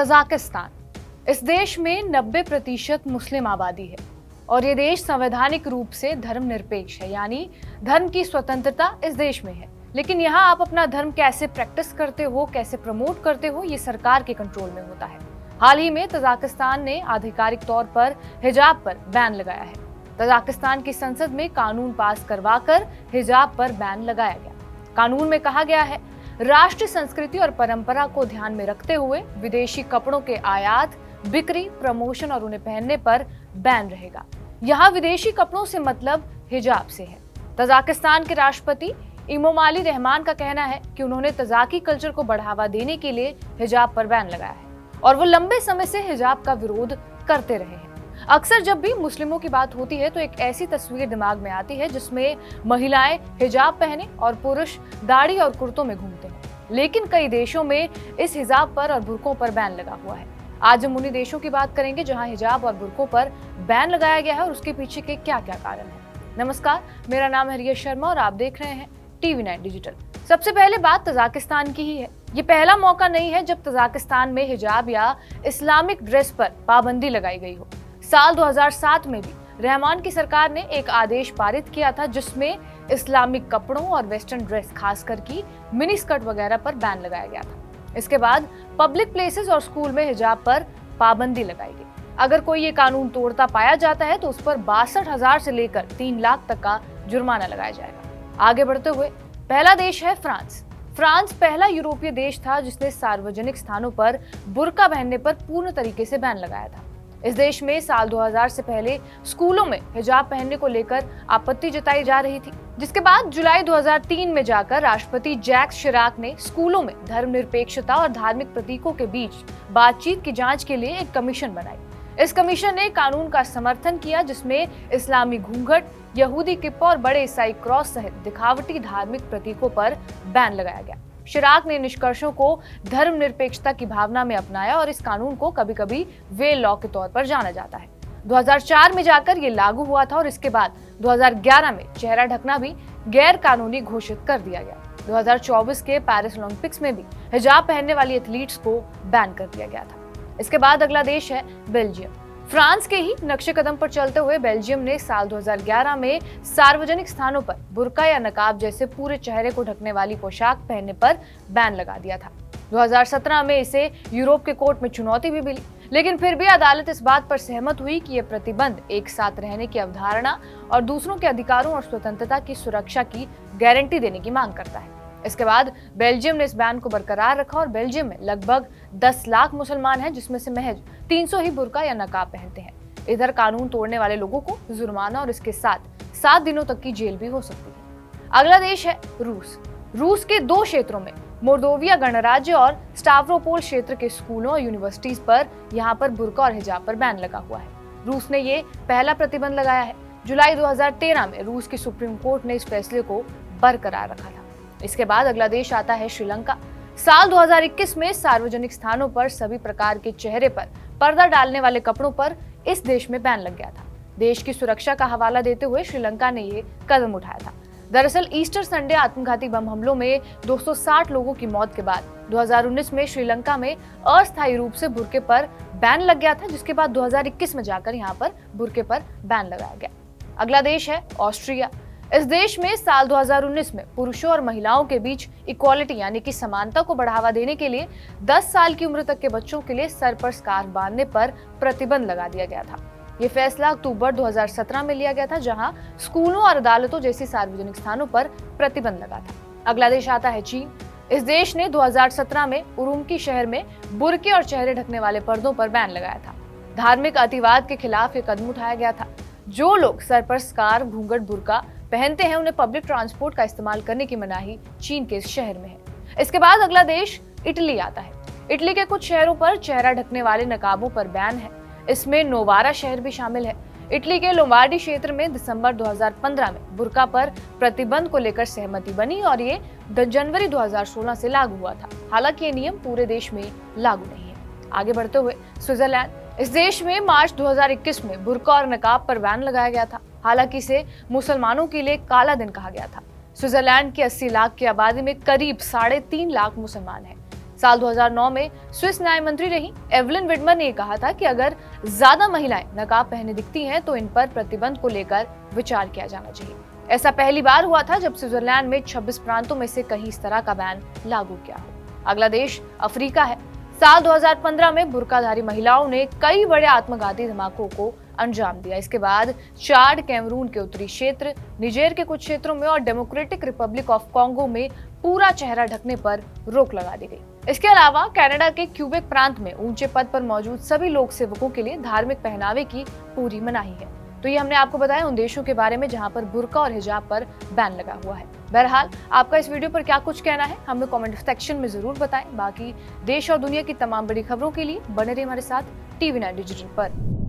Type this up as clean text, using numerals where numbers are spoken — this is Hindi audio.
तजाकिस्तान। इस देश में 90% मुस्लिम आबादी है और ये देश संवैधानिक रूप से धर्मनिरपेक्ष है, यानी धर्म की स्वतंत्रता इस देश में है। लेकिन यहाँ आप अपना धर्म कैसे प्रैक्टिस करते हो, कैसे प्रमोट करते हो, ये सरकार के कंट्रोल में होता है। हाल ही में तजाकिस्तान ने आधिकारिक तौर पर हिजाब पर बैन लगाया है। तजाकिस्तान की संसद में कानून पास करवाकर हिजाब पर बैन लगाया गया। कानून में कहा गया है, राष्ट्रीय संस्कृति और परंपरा को ध्यान में रखते हुए विदेशी कपड़ों के आयात, बिक्री, प्रमोशन और उन्हें पहनने पर बैन रहेगा। यहाँ विदेशी कपड़ों से मतलब हिजाब से है। तजाकिस्तान के राष्ट्रपति इमोमाली रहमान का कहना है कि उन्होंने तजाकी कल्चर को बढ़ावा देने के लिए हिजाब पर बैन लगाया है और वो लंबे समय से हिजाब का विरोध करते रहे हैं। अक्सर जब भी मुस्लिमों की बात होती है तो एक ऐसी तस्वीर दिमाग में आती है जिसमें महिलाएं हिजाब पहने और पुरुष दाढ़ी और कुर्तों में घूमते हैं। लेकिन कई देशों में इस हिजाब पर और बुर्कों पर बैन लगा हुआ है। आज हम उन्हीं देशों की बात करेंगे जहां हिजाब और बुर्कों पर बैन लगाया गया है और उसके पीछे के क्या क्या कारण है। नमस्कार, मेरा नाम है रिया शर्मा और आप देख रहे हैं TV9 डिजिटल। सबसे पहले बात तजाकिस्तान की ही है। ये पहला मौका नहीं है जब तजाकिस्तान में हिजाब या इस्लामिक ड्रेस पर पाबंदी लगाई गई हो। साल 2007 में भी रहमान की सरकार ने एक आदेश पारित किया था जिसमें इस्लामिक कपड़ों और वेस्टर्न ड्रेस खासकर की मिनी स्कर्ट वगैरह पर बैन लगाया गया था। इसके बाद पब्लिक प्लेसेस और स्कूल में हिजाब पर पाबंदी लगाई गई। अगर कोई ये कानून तोड़ता पाया जाता है तो उस पर 62,000 से लेकर 3 लाख तक का जुर्माना लगाया जाएगा। आगे बढ़ते हुए पहला देश है फ्रांस। फ्रांस पहला यूरोपीय देश था जिसने सार्वजनिक स्थानों पर बुर्का पहनने पर पूर्ण तरीके से बैन लगाया था। इस देश में साल 2000 से पहले स्कूलों में हिजाब पहनने को लेकर आपत्ति जताई जा रही थी, जिसके बाद जुलाई 2003 में जाकर राष्ट्रपति जैक्स शिराक ने स्कूलों में धर्मनिरपेक्षता और धार्मिक प्रतीकों के बीच बातचीत की जांच के लिए एक कमीशन बनाई। इस कमीशन ने कानून का समर्थन किया जिसमें इस्लामी घूंघट, यहूदी किप्पा और बड़े ईसाई क्रॉस सहित दिखावटी धार्मिक प्रतीकों पर बैन लगाया गया। शिराक ने निष्कर्षों को धर्मनिरपेक्षता की भावना में अपनाया और इस कानून को कभी-कभी वेल लॉ के तौर पर जाना जाता है। 2004 में जाकर ये लागू हुआ था और इसके बाद 2011 में चेहरा ढकना भी गैर कानूनी घोषित कर दिया गया। 2024 के पेरिस ओलंपिक्स में भी हिजाब पहनने वाली एथलीट्स को बैन कर दिया गया था। इसके बाद अगला देश है बेल्जियम। फ्रांस के ही नक्शे कदम पर चलते हुए बेल्जियम ने साल 2011 में सार्वजनिक स्थानों पर बुर्का या नकाब जैसे पूरे चेहरे को ढकने वाली पोशाक पहनने पर बैन लगा दिया था। 2017 में इसे यूरोप के कोर्ट में चुनौती भी मिली, लेकिन फिर भी अदालत इस बात पर सहमत हुई कि यह प्रतिबंध एक साथ रहने की अवधारणा और दूसरों के अधिकारों और स्वतंत्रता की सुरक्षा की गारंटी देने की मांग करता है। इसके बाद बेल्जियम ने इस बैन को बरकरार रखा और बेल्जियम में लगभग 10 लाख मुसलमान हैं जिसमें से महज 300 ही बुर्का या नकाब पहनते हैं। इधर कानून तोड़ने वाले लोगों को जुर्माना और इसके साथ 7 दिनों तक की जेल भी हो सकती है। अगला देश है रूस। रूस के 2 क्षेत्रों में मोल्दोविया गणराज्य और स्टाव्रोपोल क्षेत्र के स्कूलों और यूनिवर्सिटीज पर यहाँ पर बुर्का और हिजाब पर बैन लगा हुआ है। रूस ने ये पहला प्रतिबंध लगाया है। जुलाई 2013 में रूस की सुप्रीम कोर्ट ने इस फैसले को बरकरार रखा था। इसके बाद अगला देश आता है श्रीलंका। साल 2021 में सार्वजनिक स्थानों पर सभी प्रकार के चेहरे पर पर्दा डालने वाले कपड़ों पर इस देश में बैन लग गया था। देश की सुरक्षा का हवाला देते हुए श्रीलंका ने ये कदम उठाया था। दरअसल ईस्टर संडे आत्मघाती बम हमलों में 260 लोगों की मौत के बाद 2019 में श्रीलंका में अस्थायी रूप से बुर्के पर बैन लग गया था, जिसके बाद 2021 में जाकर यहाँ पर बुर्के पर बैन लगाया गया। अगला देश है ऑस्ट्रिया। इस देश में साल 2019 में पुरुषों और महिलाओं के बीच इक्वालिटी यानी कि समानता को बढ़ावा देने के लिए 10 साल की उम्र तक के बच्चों के लिए सर पर स्कार्फ बांधने पर प्रतिबंध लगा दिया गया था। ये फैसला अक्टूबर 2017 में लिया गया था, जहां स्कूलों और अदालतों जैसी सार्वजनिक स्थानों पर प्रतिबंध लगा था। अगला देश आता है चीन। इस देश ने 2017 में उरुमकी शहर में बुर्के और चेहरे ढकने वाले पर्दों पर बैन लगाया था। धार्मिक अतिवाद के खिलाफ ये कदम उठाया गया था। जो लोग सर पर स्कार्फ, घूंघट, बुर्का पहनते हैं उन्हें पब्लिक ट्रांसपोर्ट का इस्तेमाल करने की मनाही चीन के इस शहर में है। इसके बाद अगला देश इटली आता है। इटली के कुछ शहरों पर चेहरा ढकने वाले नकाबों पर बैन है। इसमें नोवारा शहर भी शामिल है। इटली के लोम्बार्डी क्षेत्र में दिसंबर 2015 में बुर्का पर प्रतिबंध को लेकर सहमति बनी और ये जनवरी 2016 से लागू हुआ था। हालांकि ये नियम पूरे देश में लागू नहीं है। आगे बढ़ते हुए स्विट्जरलैंड। इस देश में मार्च 2021 में बुर्का और नकाब पर बैन लगाया गया था। हालांकि इसे मुसलमानों के लिए काला दिन कहा गया था। स्विट्जरलैंड की 80 लाख की आबादी में करीब 3.5 लाख मुसलमान हैं। साल 2009 में स्विस न्याय मंत्री रही एवलिन विडमर ने कहा था कि अगर ज्यादा महिलाएं नकाब पहने दिखती हैं तो इन पर प्रतिबंध को लेकर विचार किया जाना चाहिए। ऐसा पहली बार हुआ था जब स्विट्जरलैंड में 26 प्रांतों में से कहीं इस तरह का बैन लागू किया हो। अगला देश अफ्रीका है। साल 2015 में बुर्काधारी महिलाओं ने कई बड़े आत्मघाती धमाकों को अंजाम दिया। इसके बाद चाड, कैमरून के उत्तरी क्षेत्र, निजेर के कुछ क्षेत्रों में और डेमोक्रेटिक रिपब्लिक ऑफ कॉन्गो में पूरा चेहरा ढकने पर रोक लगा दी गई। इसके अलावा कनाडा के क्यूबेक प्रांत में ऊंचे पद पर मौजूद सभी लोक सेवकों के लिए धार्मिक पहनावे की पूरी मनाही है। तो ये हमने आपको बताया उन देशों के बारे में जहां पर बुर्का और हिजाब पर बैन लगा हुआ है। बहरहाल आपका इस वीडियो पर क्या कुछ कहना है हमें कमेंट सेक्शन में जरूर बताएं। बाकी देश और दुनिया की तमाम बड़ी खबरों के लिए बने रहिए हमारे साथ TV9 डिजिटल पर।